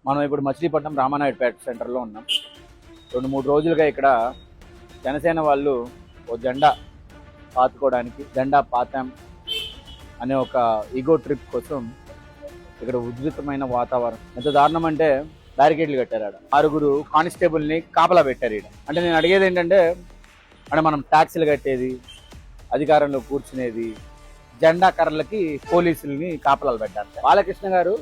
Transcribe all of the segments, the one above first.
మనం ఇప్పుడు మచిలీపట్నం రామానాయుడుపేట సెంటర్లో ఉన్నాం. 2-3 రోజులుగా ఇక్కడ జనసేన వాళ్ళు ఓ జెండా పాతుకోవడానికి జెండా పాతాం అనే ఒక ఈగో ట్రిప్ కోసం ఇక్కడ ఉధృతమైన వాతావరణం. ఎంత దారుణం అంటే బ్యారికేడ్లు కట్టారు. ఆడ 6 కానిస్టేబుల్ని కాపలా పెట్టారు. ఇక్కడ అంటే నేను అడిగేది ఏంటంటే, అంటే మనం ట్యాక్సీలు కట్టేది, అధికారంలో కూర్చునేది, జెండా కర్రలకి పోలీసుల్ని కాపలాలు పెట్టారు. బాలకృష్ణ గారు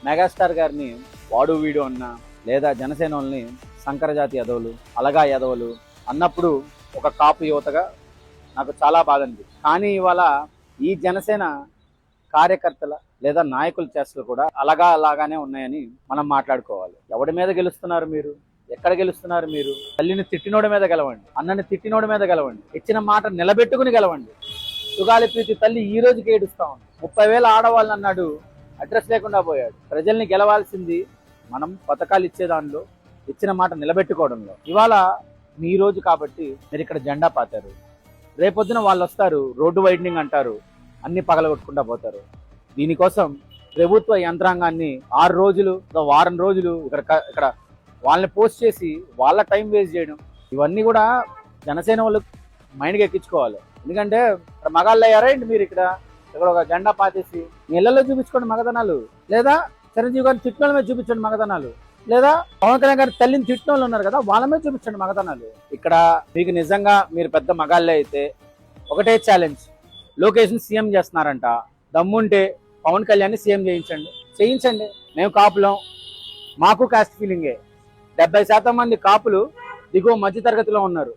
మెగాస్టార్ గారిని వాడు వీడు అన్నా, లేదా జనసేన వాళ్ళని సంకరజాతి యదవులు, అలగా యదవులు అన్నప్పుడు ఒక కాపు యువతగా నాకు చాలా బాధ అనిపించింది. కానీ ఇవాళ ఈ జనసేన కార్యకర్తల లేదా నాయకుల చేష్టలు కూడా అలాగానే ఉన్నాయని మనం మాట్లాడుకోవాలి. ఎవడి మీద గెలుస్తున్నారు మీరు? ఎక్కడ గెలుస్తున్నారు మీరు? తల్లిని తిట్టినోడి మీద గెలవండి, అన్నని తిట్టినోడి మీద గెలవండి, ఇచ్చిన మాట నిలబెట్టుకుని గెలవండి. సుగాలి ప్రీతి తల్లి ఈ రోజుకి ఏడుస్తా ఉంది. 30,000 ఆడవాళ్ళు అన్నాడు, అడ్రస్ లేకుండా పోయాడు. ప్రజల్ని గెలవాల్సింది మనం పథకాలు ఇచ్చే దానిలో, ఇచ్చిన మాట నిలబెట్టుకోవడంలో. ఇవాళ మీ రోజు కాబట్టి మీరు ఇక్కడ జెండా పాతారు. రేపొద్దున వాళ్ళు వస్తారు, రోడ్డు వైడనింగ్ అంటారు, అన్ని పగలగొట్టుకుంటా పోతారు. దీనికోసం ప్రభుత్వ యంత్రాంగాన్ని 6 రోజులు, వారం రోజులు ఇక్కడ వాళ్ళని పోస్ట్ చేసి వాళ్ళ టైం వేస్ట్ చేయడం, ఇవన్నీ కూడా జనసేన వాళ్ళు మైండ్కి ఎక్కించుకోవాలి. ఎందుకంటే ఇక్కడ మగాళ్ళు అయ్యారా ఏంటి మీరు? ఇక్కడ ఒక జెండా పాతేసి మీ ఇళ్లలో చూపించుకోండి మగదనాలు, లేదా చిరంజీవి గారిని తిట్టిన మీద చూపించండి మగదనాలు, లేదా పవన్ కళ్యాణ్ గారి తల్లిని తిట్టిన వాళ్ళు ఉన్నారు కదా, వాళ్ళ మీద చూపించండి మగదనాలు. ఇక్కడ మీకు నిజంగా మీరు పెద్ద మగాళ్ళే అయితే ఒకటే ఛాలెంజ్, లోకేష్ని సీఎం చేస్తున్నారంట, దమ్ముంటే పవన్ కళ్యాణ్ని సీఎం చేయించండి. మేము కాపులం, మాకు కాస్ట్ ఫీలింగే. 70% మంది కాపులు దిగువ మధ్యతరగతిలో ఉన్నారు.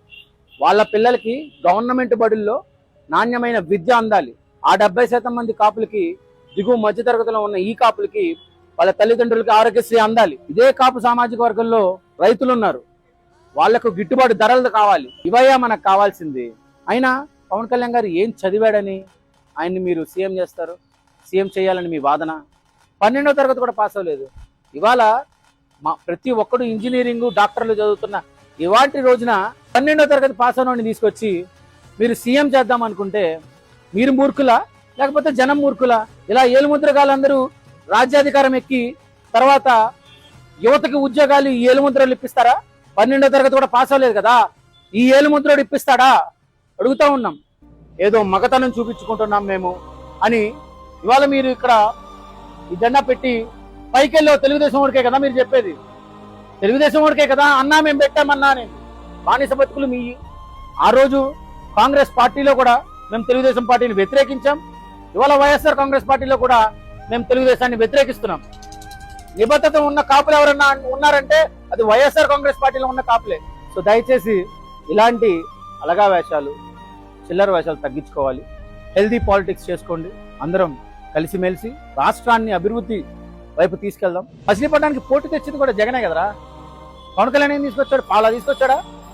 వాళ్ళ పిల్లలకి గవర్నమెంట్ బడుల్లో నాణ్యమైన విద్య అందాలి. ఆ 70% మంది కాపులకి, దిగువ మధ్యతరగతిలో ఉన్న ఈ కాపులకి వాళ్ళ తల్లిదండ్రులకి ఆరోగ్యశ్రీ అందాలి. ఇదే కాపు సామాజిక వర్గంలో రైతులు ఉన్నారు, వాళ్లకు గిట్టుబాటు ధరలు కావాలి. ఇవయ్యా మనకు కావాల్సింది. అయినా పవన్ కళ్యాణ్ గారు ఏం చదివాడని ఆయన్ని మీరు సీఎం చేస్తారు? సీఎం చేయాలని మీ వాదన. 12వ తరగతి కూడా పాస్ అవ్వలేదు. ఇవాళ ప్రతి ఒక్కడు ఇంజనీరింగ్, డాక్టర్లు చదువుతున్న ఇవాటి రోజున 12వ తరగతి పాస్ అయినోడిని తీసుకొచ్చి మీరు సీఎం చేద్దాం అనుకుంటే మీరు మూర్ఖులా, లేకపోతే జనం మూర్ఖులా? ఇలా ఏలుముద్రగాళ్ళందరూ రాజ్యాధికారం ఎక్కి తర్వాత యువతకి ఉద్యోగాలు ఈ ఏలుముద్రలు ఇప్పిస్తారా? 12వ తరగతి కూడా పాస్ అవ్వలేదు కదా, ఈ ఏలుముద్రలు ఇప్పిస్తాడా? అడుగుతా ఉన్నాం. ఏదో మగతనం చూపించుకుంటున్నాం మేము అని ఇవాళ మీరు ఇక్కడ ఈ జెండా పెట్టి పైకెళ్ళో తెలుగుదేశం ఓడికే కదా మీరు చెప్పేది? తెలుగుదేశం ఓడికే కదా అన్నా మేము పెట్టామన్నా అని. బానిస బతుకులు మీ. ఆ రోజు కాంగ్రెస్ పార్టీలో కూడా మేము తెలుగుదేశం పార్టీని వ్యతిరేకించాం. ఇవాళ వైఎస్ఆర్ కాంగ్రెస్ పార్టీలో కూడా మేము తెలుగుదేశాన్ని వ్యతిరేకిస్తున్నాం. నిబద్ధత ఉన్న కాపులు ఎవరన్నా ఉన్నారంటే అది వైఎస్ఆర్ కాంగ్రెస్ పార్టీలో ఉన్న కాపులే. సో దయచేసి ఇలాంటి అలగా వేషాలు, చిల్లర వేషాలు తగ్గించుకోవాలి. హెల్దీ పాలిటిక్స్ చేసుకోండి. అందరం కలిసిమెలిసి రాష్ట్రాన్ని అభివృద్ధి వైపు తీసుకెళ్దాం. మచిలీపట్నానికి పోటీ తెచ్చింది కూడా జగనే కదరా. పవన్ కళ్యాణ్ ఏం తీసుకొచ్చాడు? పాలా తీసుకొచ్చాడా?